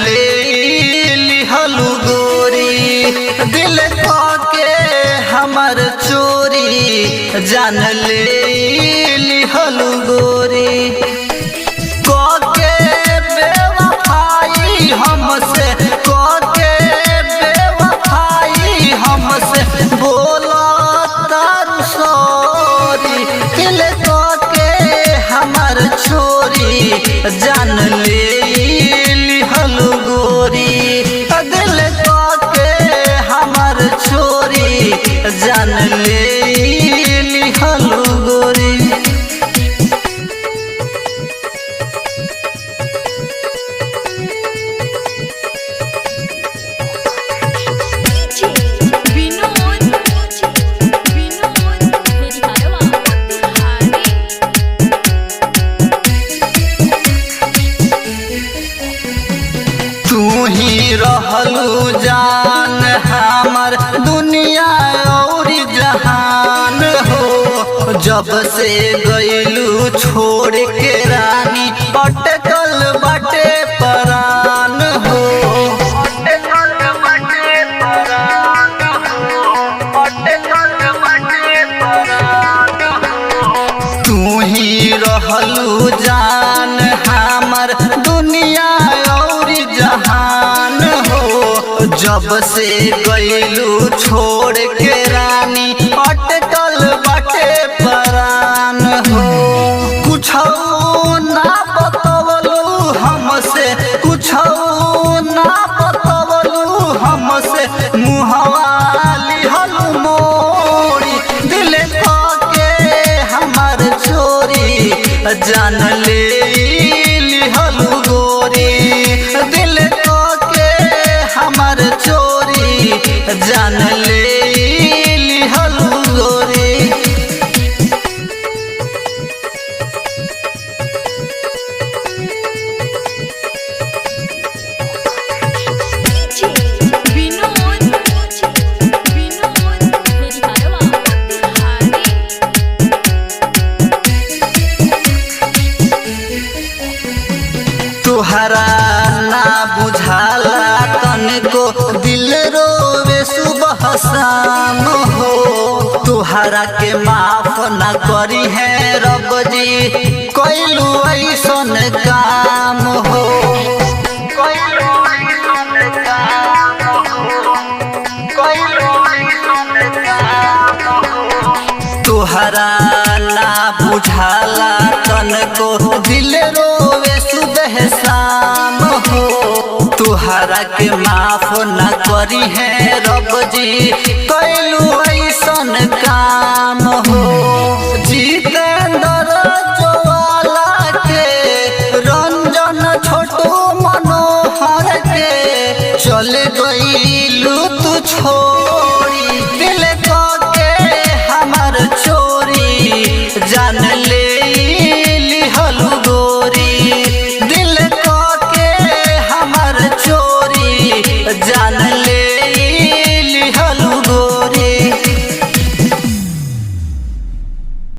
ले लिहलू गोरी, दिल के हमर चोरी जान ले लिहलू गोरी। के बेवफाई हमसे, के बेवफाई हमसे बोला तारू सॉरी, दिल के हमर चोरी जान ले लिहलू गोरी, दिल के हमर चोरी जान ले लिहलू गोरी। तू ही रहलू जान हमर दुनिया और जहान हो, जब से गईलू छोड़ के रानी अटकल बाटे परान हो, अटकल बाटे परान हो, अटकल बाटे परान हो। तू ही रहलू जान हमर दुनिया जहान हो, जब से गईलू छोड़ के रानी अटकल बाटे परान हो। कुछ ना बतवलू हमसे, कुछ ना बतवलू हमसे, मुहवा लिहलू मोरी, दिल के हमर चोरी जान ले लिहलू गोरी, दिल के हमर चोरी जान ले लिहलू गोरी। तुहरा ना बुझाला तनको दिल रोवे सुबह शाम हो, तुहरा के माफ ना करी है रब जी कैलू ऐसन काम हो, कैलू ऐसन काम हो, कैलू ऐसन काम हो। तुहरा ना बुझाला तनको दिल रोवे सुबह शाम हो, तुहरा के माफ न करी है रब जी कैलू ऐसन काम हो। जितेंद्र ज्वाला के, रंजन छोटू मनोहर के चल गईलू तू छोड़ी, दिल के हमर चोरी जान ले लिहलू गोरी, दिल के हमर चोरी जान